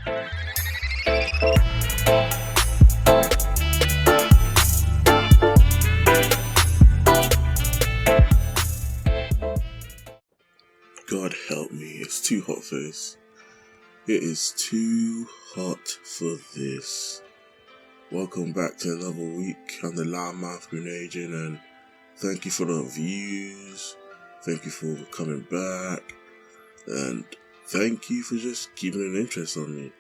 God help me, it's too hot for this. It is too hot for this. Welcome back to another week. I'm the Loudmouth Grenadian, and thank you for the views. Thank you for coming back. And thank you for just keeping an interest on me.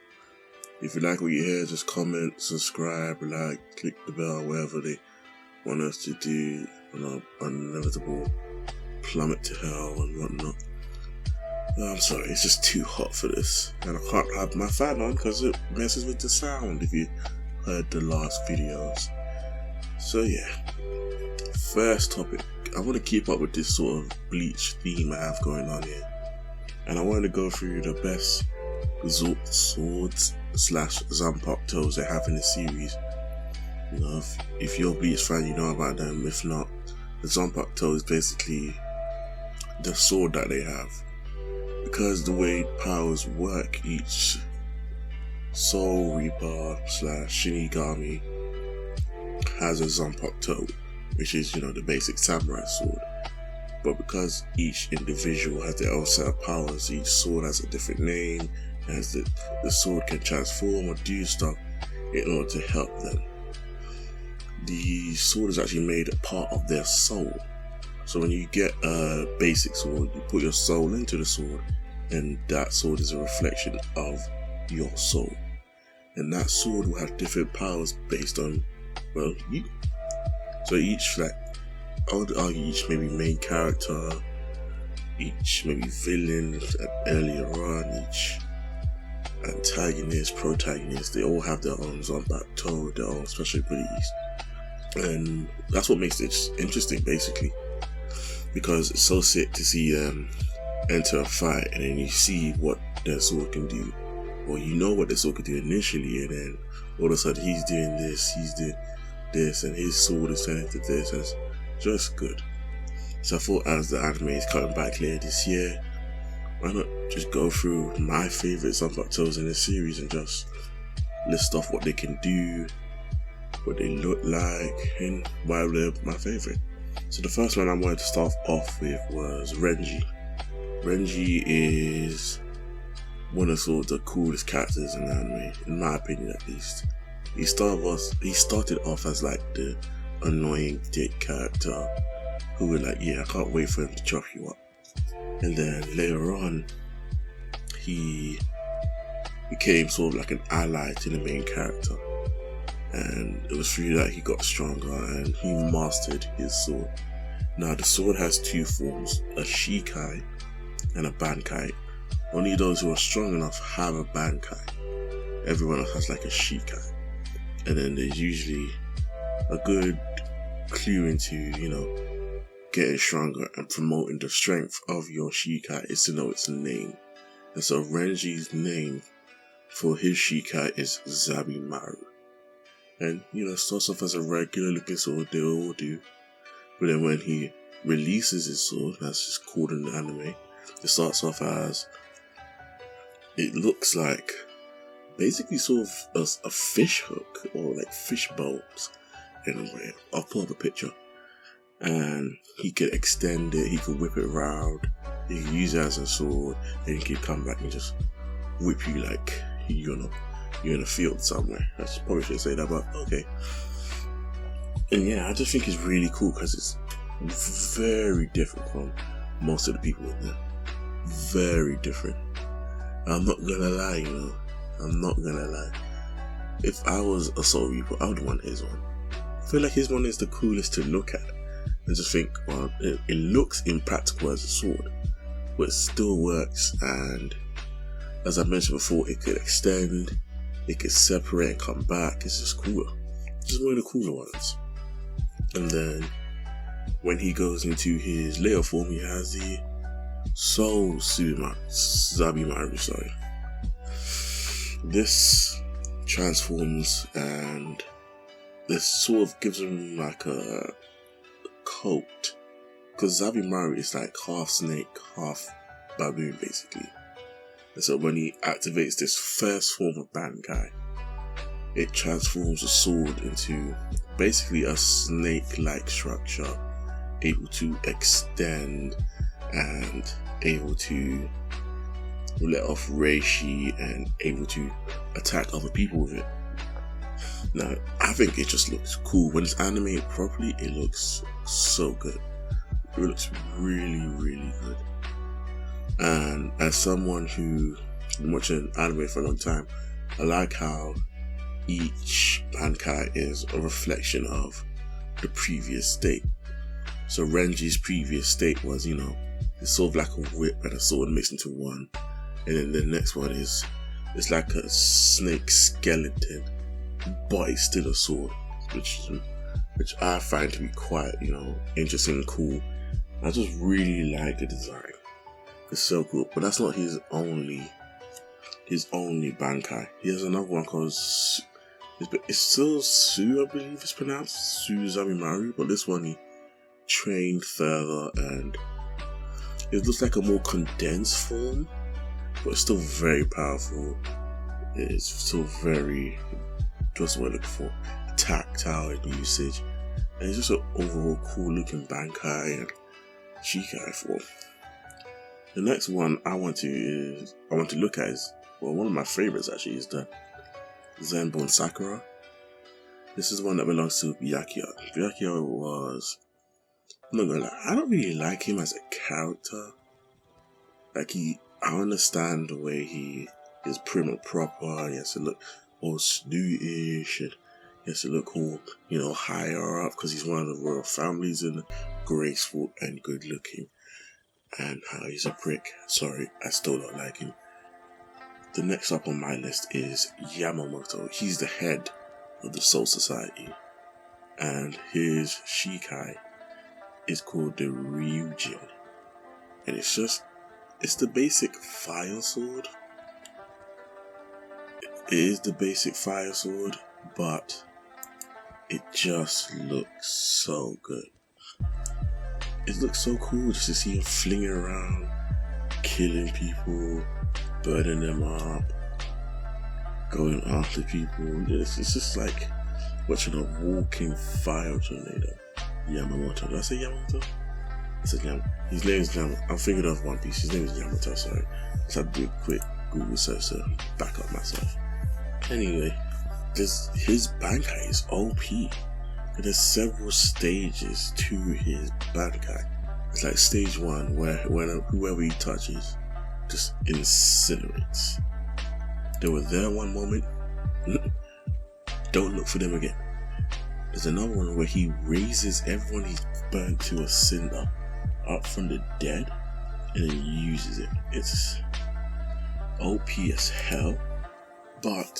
If you like what you hear, just comment, subscribe, like, click the bell, wherever they want us to do an inevitable plummet to hell and whatnot. I'm sorry, it's just too hot for this, and I can't have my fan on because it messes with the sound if you heard the last videos. So yeah, first topic, I want to keep up with this sort of Bleach theme I have going on here, and I want to go through the best swords / Zanpakutos they have in the series. You know, if you're a Bleach fan, you know about them. If not, the Zanpakuto is basically the sword that they have. Because the way powers work, each Soul Reaper / Shinigami has a Zanpakuto, which is, you know, the basic samurai sword. But because each individual has their own set of powers, each sword has a different name, as the sword can transform or do stuff in order to help them. The sword is actually made a part of their soul. So when you get a basic sword, you put your soul into the sword, and that sword is a reflection of your soul. And that sword will have different powers based on, well, you. So each, like, I would argue each maybe main character, each maybe villain earlier on, each antagonist, protagonist, they all have their own Zanpakuto, their own special abilities. And that's what makes it interesting, basically. Because it's so sick to see them enter a fight and then you see what their sword can do, or you know what their sword can do initially, and then all of a sudden he's doing this, and his sword is turning to this. And it's just good. So I thought, as the anime is coming back later this year, why not just go through my favourite Zanpakutos in the series and just list off what they can do, what they look like, and why they're my favourite. So the first one I wanted to start off with was Renji. Renji is one of sort of the coolest characters in the anime, in my opinion at least. He started off as like the annoying dick character who were like, yeah, I can't wait for him to chop you up. And then later on, he became sort of like an ally to the main character. And it was through that he got stronger and he mastered his sword. Now the sword has two forms, a Shikai and a Bankai. Only those who are strong enough have a Bankai. Everyone else has like a Shikai. And then there's usually a good clue into, you know, getting stronger and promoting the strength of your Shikai is to know its name. And so Renji's name for his Shikai is Zabimaru. And, you know, starts off as a regular looking sword, they all do. But then when he releases his sword, that's just called in the anime, it starts off as, it looks like basically sort of a fish hook or like fish bulbs. Anyway, I'll pull up a picture. And he could extend it, he could whip it around, he could use it as a sword, and he could come back and just whip you like, you know, you're in a field somewhere. I probably should say that, but okay. And yeah, I just think it's really cool because it's very different from most of the people in there. Very different. I'm not gonna lie, you know. I'm not gonna lie. If I was a Soul Reaper, I would want his one. I feel like his one is the coolest to look at. And just think, well, it looks impractical as a sword, but it still works. And as I mentioned before, it could extend, it could separate and come back. It's just cooler. Just one of the cooler ones. And then when he goes into his later form, he has the Soul Zabimaru, sorry. This transforms and this sort of gives him like a coat, because Zabimaru is like half snake, half baboon basically. And so when he activates this first form of Bankai, it transforms the sword into basically a snake-like structure, able to extend and able to let off reishi and able to attack other people with it. Now, I think it just looks cool. When it's animated properly, it looks so good. It looks really, really good. And as someone who's been watching anime for a long time, I like how each Bankai is a reflection of the previous state. So Renji's previous state was, it's sort of like a whip and a sword mixed into one. And then the next one it's like a snake skeleton, but it's still a sword, which I find to be quite, interesting and cool. I just really like the design. It's so cool. But that's not his only Bankai. He has another one called it's still Su, I believe it's pronounced, Su Zamimaru, but this one he trained further and it looks like a more condensed form, but it's still very powerful. It's still very, just what I'm looking for, tactile in usage, and it's just an overall cool looking Bankai and Shikai form. The next one I want to look at is, well, one of my favorites actually is the Zenbone Sakura. This is one that belongs to Byakuya. Byakuya was, I'm not gonna lie, I don't really like him as a character. Like I understand the way he is prim and proper. He has to look all snootish and he has to look all, higher up because he's one of the royal families and graceful and good looking. And how he's a prick. Sorry, I still don't like him. The next up on my list is Yamamoto. He's the head of the Soul Society. And his Shikai is called the Ryujin. And it's the basic fire sword. It is the basic fire sword, but it just looks so good. It looks so cool just to see him flinging around, killing people, burning them up, going after people. It's just like watching a walking fire tornado. Yamamoto. Did I say Yamamoto? I said Yamamoto. His name is Yamamoto. I'm thinking of One Piece. His name is Yamamoto, sorry. Just had to do a quick Google search to back up myself. Anyway, his Bankai is OP. There's several stages to his Bankai. It's like stage 1 where whoever he touches just incinerates. They were there one moment, don't look for them again. There's another one where he raises everyone he's burnt to a cinder up from the dead and then uses it. It's OP as hell, but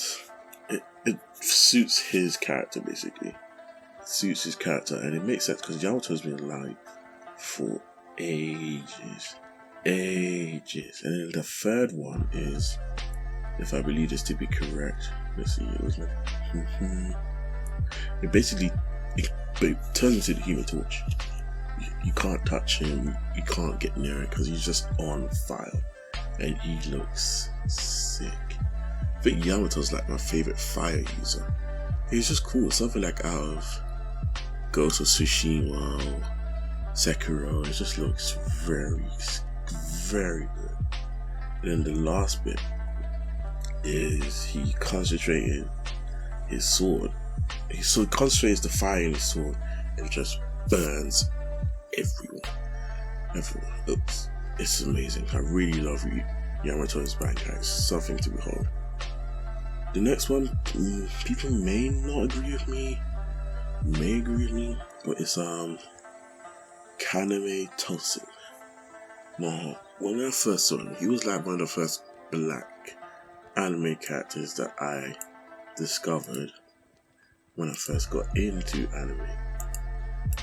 it suits his character basically. Suits his character, and it makes sense because Yamato's been alive for ages. And then the third one is, if I believe this to be correct, let's see, it was like, it basically it turns into the Human Torch. You can't touch him, you can't get near it because he's just on fire, and he looks sick. I think Yamato's like my favorite fire user. He's just cool, something like out of Ghost of Tsushima or Sekiro. It just looks very, very good. And then the last bit is he concentrated his sword. He concentrates the fire in his sword and just burns everyone. It's amazing. I really love Yamato's Bankai. It's something to behold. The next one, people may not agree with me, but it's Kaname Tosin. Now, when I first saw him, he was like one of the first black anime characters that I discovered when I first got into anime.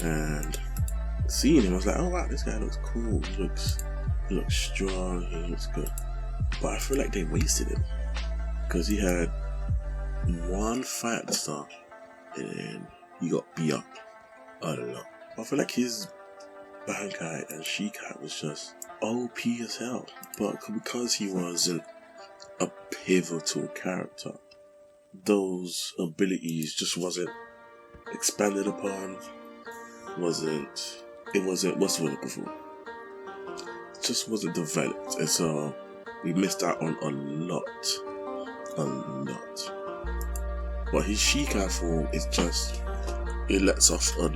And seeing him, I was like, oh wow, this guy looks cool. He looks strong. He looks good. But I feel like they wasted him because he had one fight at the start, and then he got beat up a lot. I feel like his Bankai and Shikai was just OP as hell. But because he was a pivotal character. Those abilities just wasn't expanded upon. It wasn't what's the word before? It just wasn't developed, and so we missed out on a lot. But his Shikai form is just, it lets off a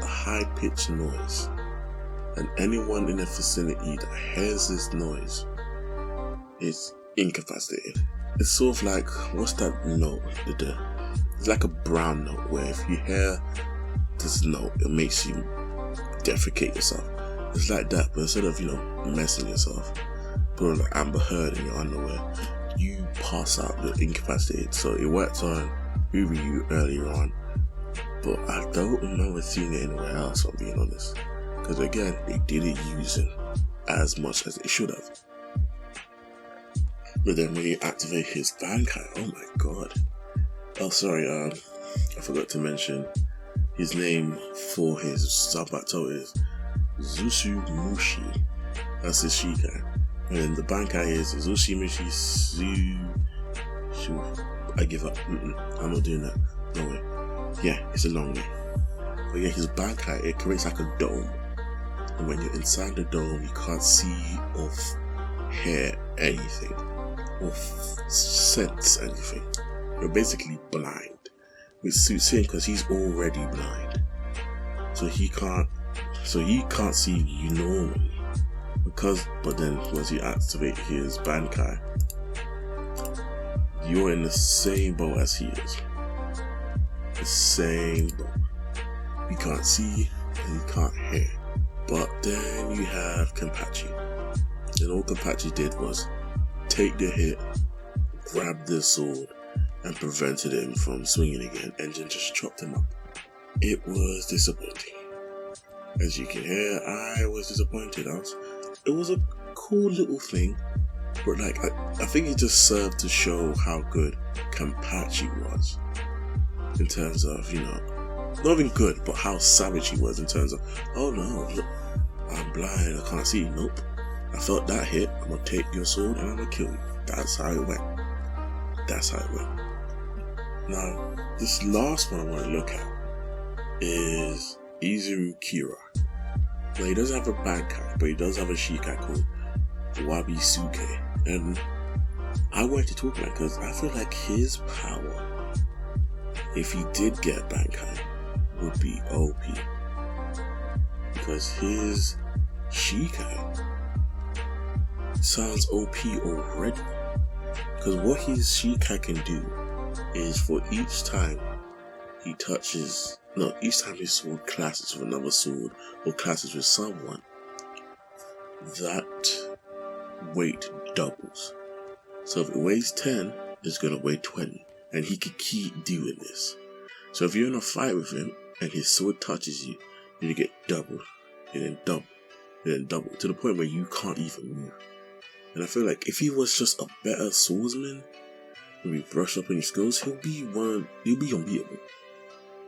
high-pitched noise, and anyone in the vicinity that hears this noise is incapacitated. It's sort of like, what's that note? It's like a brown note where if you hear this note, it makes you defecate yourself. It's like that, but instead of, messing yourself, putting like Amber Heard in your underwear, you pass out, you're incapacitated. So it worked on Ryu earlier on, but I don't remember seeing it anywhere else, if I'm being honest. Because again, they didn't use it as much as they should have. But then when you activate his Bankai, oh my god. Oh sorry, I forgot to mention his name for his Zanpakuto is Zusumushi. That's his Shikai. And the Bankai is Zusumushi I give up. I'm not doing that. No way. Yeah, it's a long way. But yeah, his Bankai, it creates like a dome. And when you're inside the dome, you can't see or hear anything. Or sense anything. You're basically blind. Which suits him because he's already blind. So he can't see you normally. But then once you activate his Bankai, you're in the same boat as he is. The same boat. You can't see and you can't hear. But then you have Kenpachi. And all Kenpachi did was take the hit, grab the sword, and prevented him from swinging again, and then just chopped him up. It was disappointing. As you can hear, I was disappointed. It was a cool little thing, but like I think it just served to show how good Kenpachi was in terms of, not even good, but how savage he was in terms of, oh no, look, I'm blind, I can't see. Nope, I felt that hit, I'm gonna take your sword and I'm gonna kill you. That's how it went. Now, this last one I want to look at is Izuru Kira. Now, he doesn't have a Bankai, but he does have a Shikai called Wabi Suke. And I wanted to talk about it because I feel like his power, if he did get a Bankai, would be OP. Because his Shikai sounds OP already. Because what his Shikai can do is for each time his sword clashes with another sword or clashes with someone, that weight doubles. So if it weighs 10, it's going to weigh 20. And he can keep doing this. So if you're in a fight with him and his sword touches you, you get doubled, and then double, and then double, to the point where you can't even move. And I feel like if he was just a better swordsman, maybe brush up on his skills, he'll be unbeatable.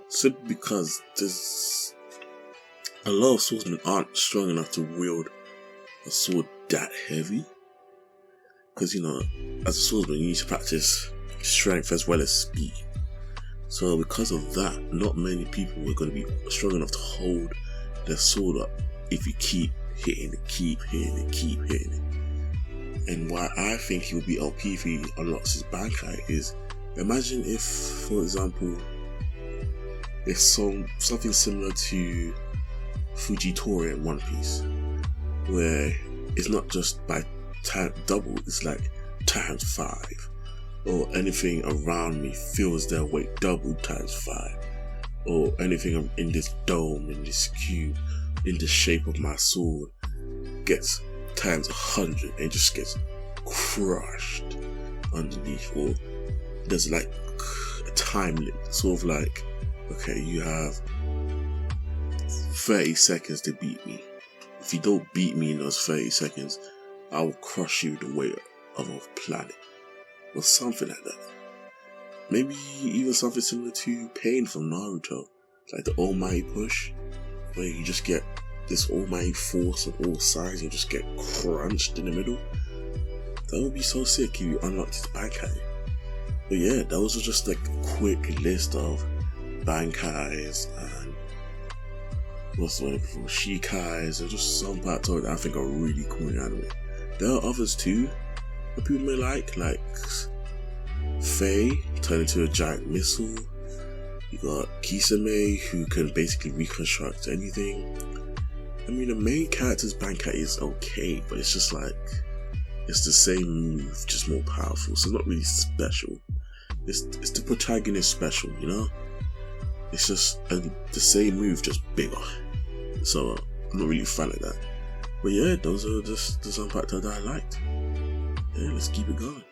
Simply because there's a lot of swordsmen aren't strong enough to wield a sword that heavy. Because, as a swordsman, you need to practice strength as well as speed. So because of that, not many people are going to be strong enough to hold their sword up if you keep hitting it. And why I think he will be OP if he unlocks his Bankai is, imagine if, for example, it's something similar to Fujitora in One Piece, where it's not just by time double, it's like times 5, or anything around me feels their weight double times 5, or anything in this dome, in this cube, in the shape of my sword gets times 100 and just gets crushed underneath. Or there's like a time limit, sort of like, okay, you have 30 seconds to beat me. If you don't beat me in those 30 seconds, I will crush you the weight of a planet, or something like that. Maybe even something similar to Pain from Naruto, like the Almighty Push, where you just get this almighty force on all sides and just get crunched in the middle. That would be so sick if you unlocked his Bankai. But yeah, those are just like a quick list of Bankais and what's the one before? Shikais, and just some parts of it that I think are really cool in anime. There are others too that people may like Faye, turned into a giant missile. You got Kisame, who can basically reconstruct anything. I mean, the main character's Bankai is okay, but it's just like, it's the same move, just more powerful, so it's not really special. It's the protagonist special, you know? It's just the same move, just bigger. So I'm not really a fan of that. But yeah, those are just the Zanpakuto that I liked. Yeah, let's keep it going.